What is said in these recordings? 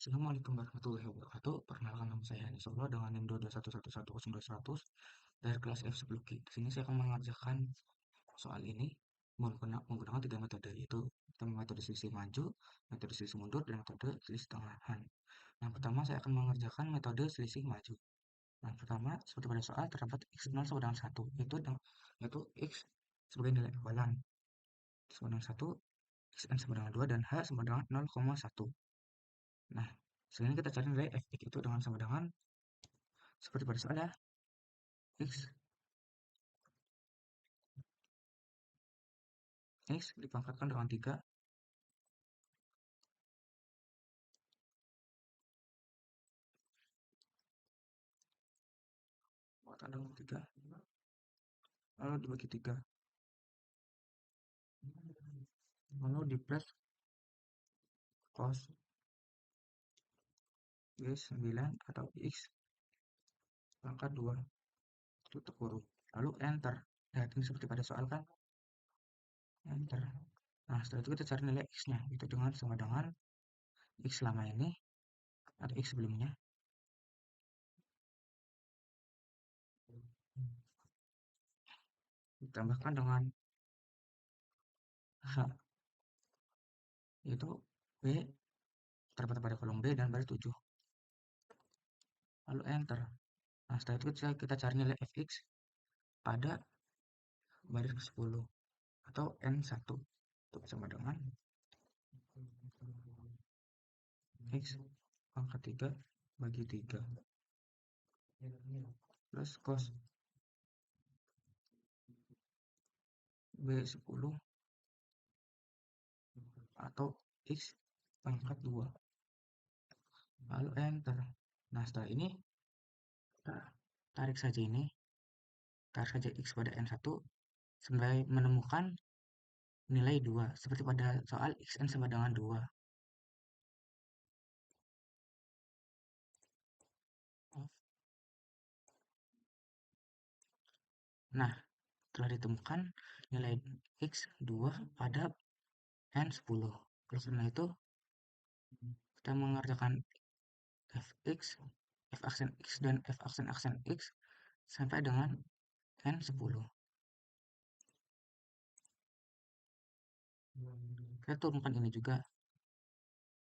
Assalamualaikum warahmatullahi wabarakatuh. Perkenalkan nama saya Hani Solo dengan NIM 221110200 dari kelas F10Q. Di sini saya akan mengerjakan soal ini menggunakan tiga metode, yaitu metode selisih maju, metode selisih mundur, dan metode selisih tengahan. Yang pertama saya akan mengerjakan metode selisih maju. Yang pertama, seperti pada soal, terdapat x0 sama dengan 1, yaitu x sebagai nilai awalan sama dengan 1, xn sama dengan 2, dan h sama dengan 0,1. Nah, sekarang kita cari nilai fx itu dengan sama dengan seperti pada soal ya, x dipangkatkan dengan 3, pangkatan dengan 3, lalu dibagi 3, lalu di plus cos B9 atau x pangkat 2, tutup kurung, lalu enter. Lihat ini seperti pada soal kan, enter. Nah, setelah itu kita cari nilai x-nya, itu dengan sama dengan x selama ini atau x sebelumnya ditambahkan dengan h, yaitu b terdapat pada kolom B dan baris 7, lalu enter. Nah, setelah itu kita cari nilai fx pada baris ke-10 atau n1, itu sama dengan x pangkat 3 bagi 3 plus cos B10 atau x pangkat 2, lalu enter. Nah, setelah ini kita tarik saja x pada n1 sampai menemukan nilai 2 seperti pada soal xn sama dengan 2. Nah, telah ditemukan nilai x 2 pada n10. Oleh karena itu, kita mengerjakan fx, f aksen x dan f aksen x sampai dengan n10. Kita turunkan ini juga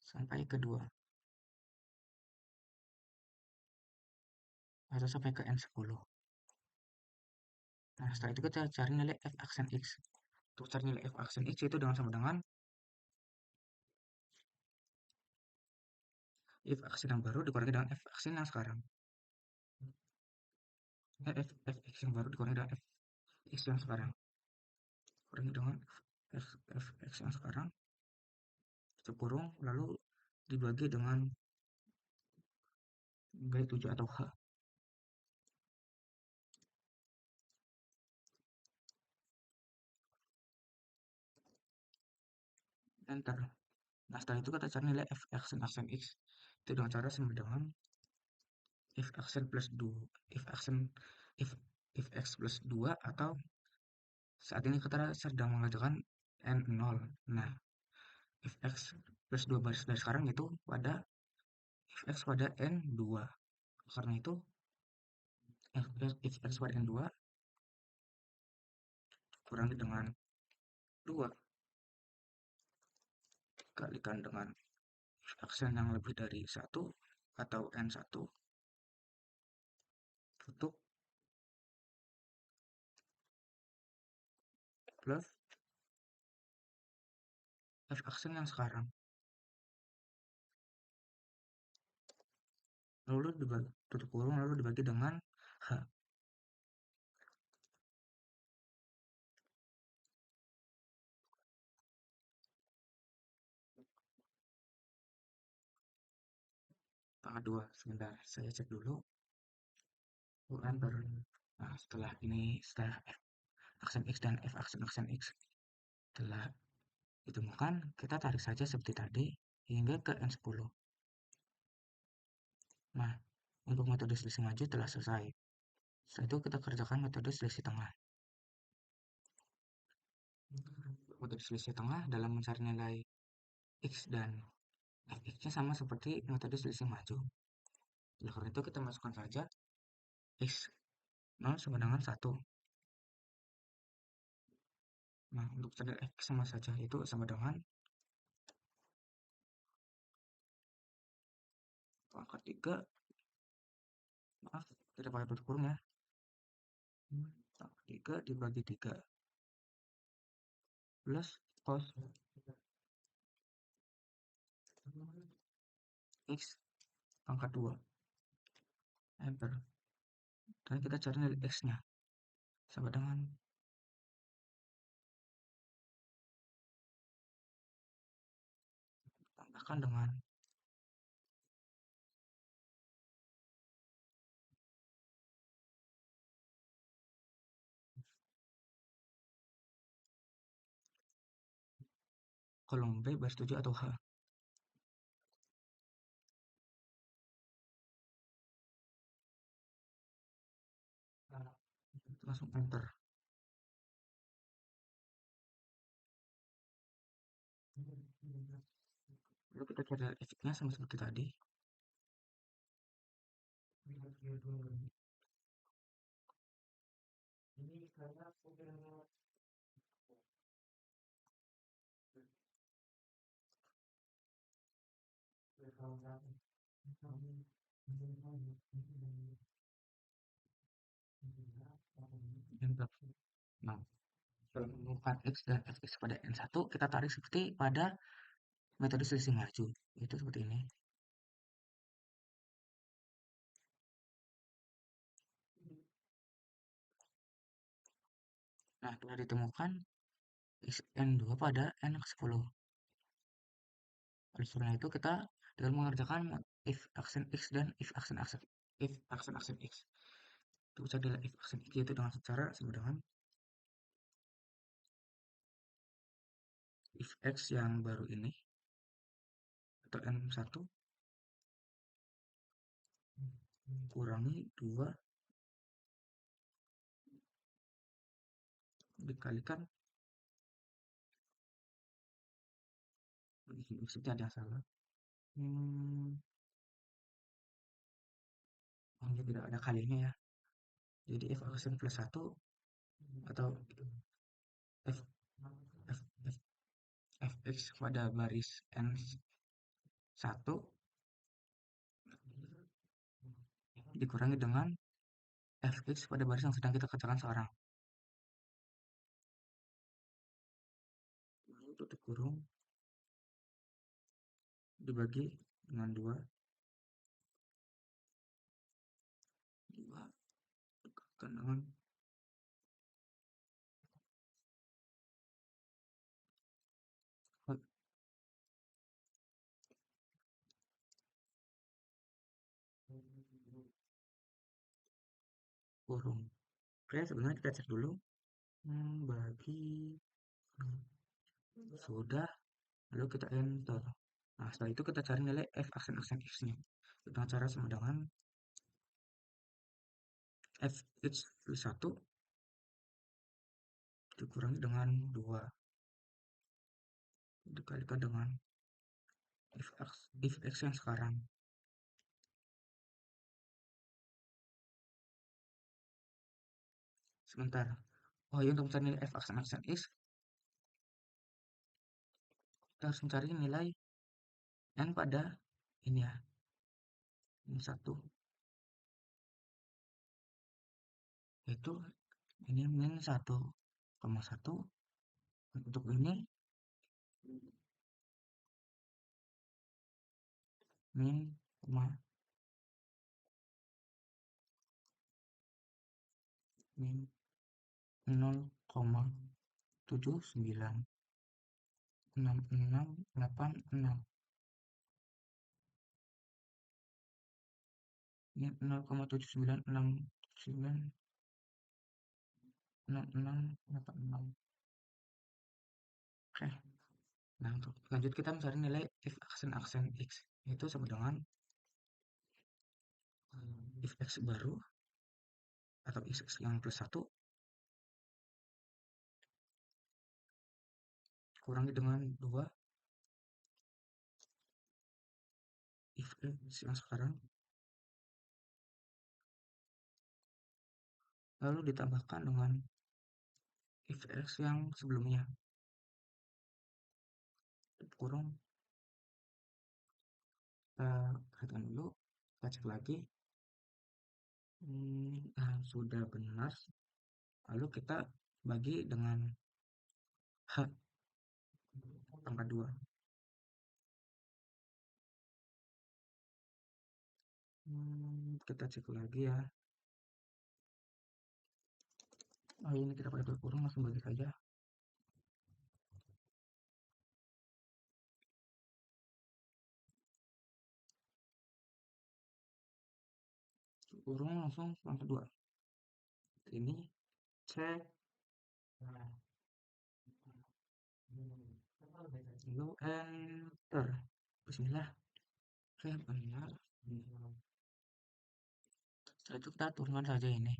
sampai ke 2 atau sampai ke n10. Nah, setelah itu kita cari nilai f aksen x. Untuk cari nilai f aksen x itu dengan sama dengan f aksen yang baru dikurangi dengan f aksen yang sekarang. F yang baru dikurangi dengan f x yang sekarang. Kurangi dengan f x yang sekarang, tutup kurung, lalu dibagi dengan baris 7 atau h. Enter. Nah, setelah itu kita cari nilai f aksen x. Itu dengan cara sama dengan f aksen plus 2, f aksen if if x plus 2, atau saat ini kita sedang mengerjakan n0. Nah, if x plus 2 baris dari sekarang itu pada if x pada n2. Karena itu if x pada n2 kurangi dengan 2 dikalikan dengan aksen yang lebih dari 1 atau n1, tutup, plus f aksen yang sekarang, lalu dibagi, tutup kurung, lalu dibagi dengan h. Pangkat 2. Sebentar, saya cek dulu. Enter. Nah, setelah f aksen x dan f aksen x telah ditemukan, kita tarik saja seperti tadi hingga ke n10. Nah, untuk metode selisih maju telah selesai. Setelah itu kita kerjakan metode selisih tengah. Metode selisih tengah dalam mencari nilai x dan fx X-nya sama seperti metode selisih maju. Oleh karena itu kita masukkan saja X0 sama dengan 1. Nah, untuk standar X sama saja itu sama dengan pangkat 3, maaf, tidak pakai tutup kurung ya. Pangkat 3 dibagi 3 plus cos X pangkat 2. Enter. Dan kita cari nilai X-nya. Sama dengan tambahkan dengan kolom B baris 7 atau H. Langsung enter. Lalu kita cari efeknya sama seperti tadi. Enter. Nah, setelah menemukan X dan Fx pada N1, kita tarik seperti pada metode selisih maju. Itu seperti ini. Nah, telah ditemukan N2 pada N-10. Oleh karena itu, kita dengan mengerjakan if aksen X dan if aksen X. Itu bisa adalah if aksen X yaitu dengan cara sama dengan if X yang baru ini atau N1 kurangi 2 dikalikan maksudnya ada yang salah. Hanya tidak ada kalinya ya. Jadi f aksen plus 1 atau f, f, f, fx pada baris N1 dikurangi dengan fx pada baris yang sedang kita kerjakan sekarang. Lalu tutup kurung dibagi dengan 2 dikalikan dengan kurung. Oke, sebenarnya kita cek dulu. Bagi sudah, lalu kita enter. Nah, setelah itu kita cari nilai f aksen x-nya dengan cara sama dengan fx plus 1 dikurangi dengan 2 dikalikan dengan if x yang sekarang. Sebentar. Oh ya, untuk mencari nilai f aksen x, kita harus mencari nilai n pada ini ya, ini 1. Itu ini min 1,1. Untuk ini min, min 0,796686. Ini 0,79668686. Oke. Nah, untuk lanjut kita mencari nilai if aksen x itu sama dengan if x baru atau if x yang plus 1 kurangi dengan 2 fx yang sekarang, lalu ditambahkan dengan fx yang sebelumnya, kurung, kita perhatikan dulu, kita cek lagi. Nah, sudah benar, lalu kita bagi dengan h pangkat 2. Kita cek lagi ya. Oh, ini kita pakai kurung, langsung bagi saja. Kurung langsung pangkat 2. Ini cek, lalu enter. Bismillah. Oke, benar. Setelah itu kita turunkan saja ini.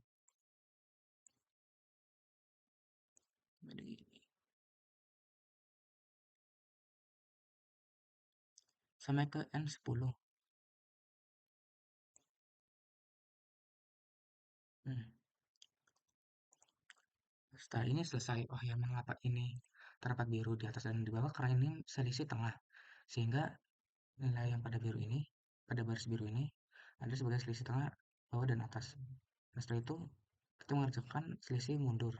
Jadi sampai ke N10. Hmm. Setelah ini selesai. Oh ya, mengapa ini terdapat biru di atas dan di bawah? Karena ini selisih tengah. Sehingga nilai yang pada biru ini, pada baris biru ini, ada sebagai selisih tengah bawah dan atas. Nah, setelah itu kita mengerjakan selisih mundur.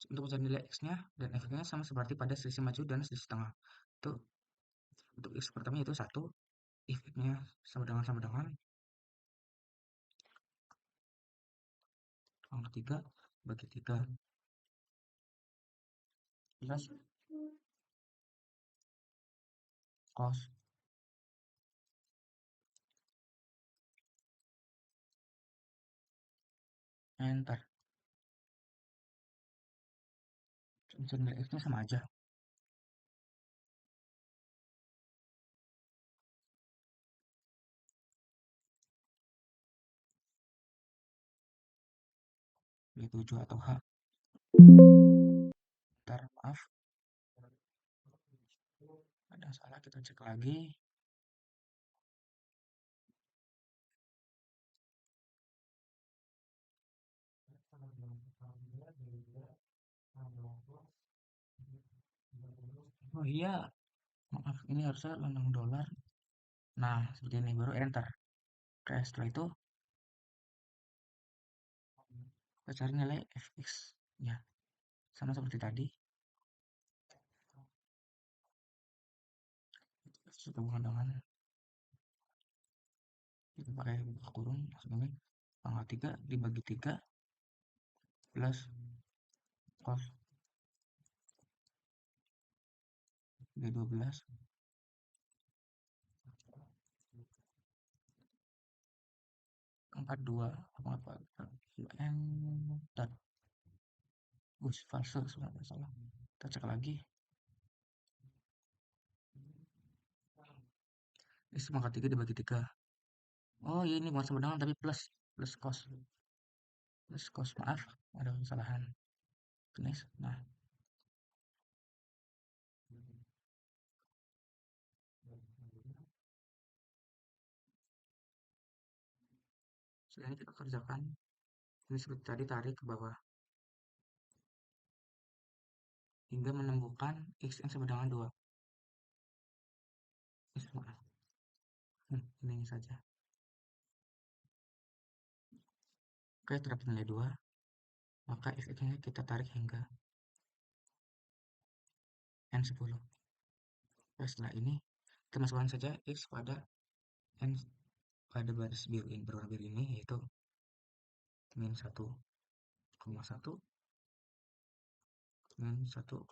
Untuk mencari nilai x-nya dan f-nya sama seperti pada selisih maju dan selisih tengah. Itu untuk x pertama itu 1, if-nya sama dengan angka 3 bagi 3 plus cos, enter. Mencari nilai x-nya sama aja. Yaitu 7 atau h. Ntar, maaf. Ada salah, kita cek lagi. Oh iya, maaf, ini harusnya $6. Nah, seperti ini baru enter. Oke, setelah itu kita cari nilai fx ya, sama seperti tadi. Kita bukan dengan kita pakai buka kurung langsung ini pangkat 3 dibagi 3 plus cos B12 42 dan false sebenarnya salah. Kita cek lagi. Ini pangkat 3 dibagi 3. Oh iya, ini bukan sama dengan tapi plus plus cos, maaf, ada kesalahan. Next. Nah, selanjutnya kita kerjakan ini seperti tadi, tarik ke bawah hingga menemukan x yang sama dengan 2. Maaf. Ini saja. Oke, terdapat nilai 2, maka f-nya kita tarik hingga N10. Oke, setelah ini kita masukkan saja x pada N pada baris biru ini, berwarna biru ini, yaitu min 1,1 min 1,2.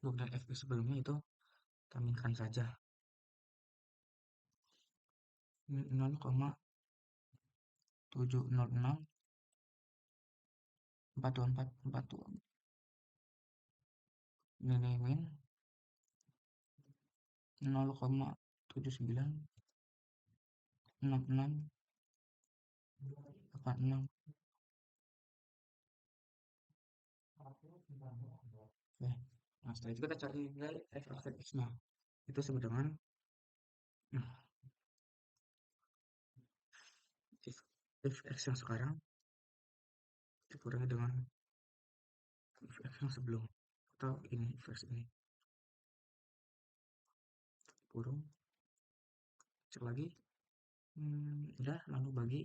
Untuk dari f sebelumnya itu kita minkan saja min 0,706 nilai min 0,796686 Oke. Nah, setelah itu kita cari nilai f aksen x-nya. Itu sama dengan nah, if, if x yang sekarang dikurangi dengan if x yang sebelum. Atau ini, if x ini. Kurung, cek lagi. Udah, lalu bagi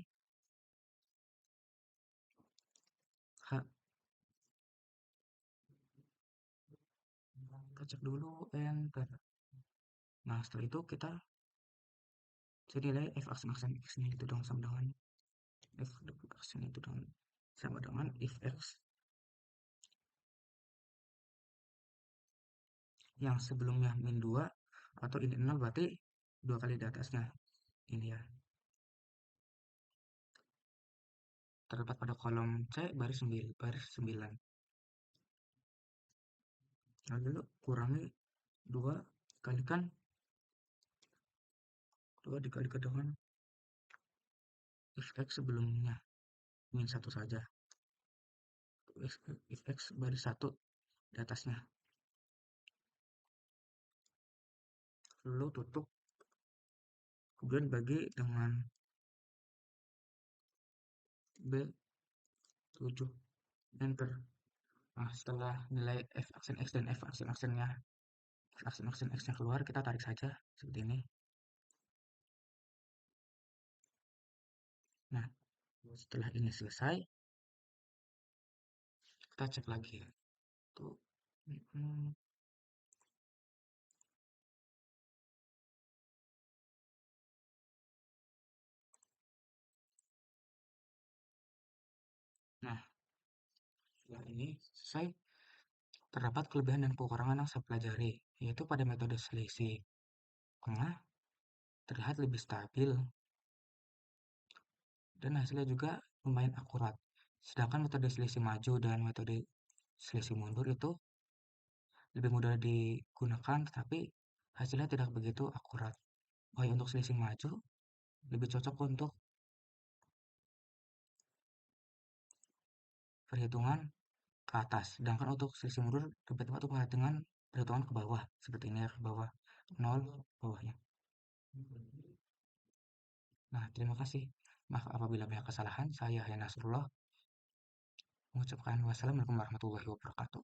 h. Kita cek dulu, enter. Nah, setelah itu kita jadi nilai f aksen aksen x-nya itu dong sama dengan f aksen itu dong sama dengan if x yang sebelumnya min 2 atau ini 0 berarti 2 kali di atasnya ini ya, terdapat pada kolom C baris 9. Lalu kurangi 2 kalikan 2 dikalikan dengan if x sebelumnya min 1 saja, if x baris 1 di atasnya, lalu tutup, kemudian bagi dengan B7, enter. Nah, setelah nilai f aksen x dan f aksen aksennya aksen aksen x nya keluar, kita tarik saja seperti ini. Nah, setelah ini selesai, kita cek lagi ya. Tuh. Nah, setelah ini selesai, terdapat kelebihan dan kekurangan yang saya pelajari, yaitu pada metode selisih tengah terlihat lebih stabil dan hasilnya juga lumayan akurat. Sedangkan metode selisih maju dan metode selisih mundur itu lebih mudah digunakan, tetapi hasilnya tidak begitu akurat. Oh ya, untuk selisih maju lebih cocok untuk perhitungan ke atas, sedangkan untuk selisih mundur lebih tepat untuk perhitungan ke bawah, seperti ini ya, ke bawah 0 bawahnya. Nah, terima kasih. Maaf apabila banyak kesalahan. Saya Haya Nasrullah mengucapkan wassalamualaikum warahmatullahi wabarakatuh.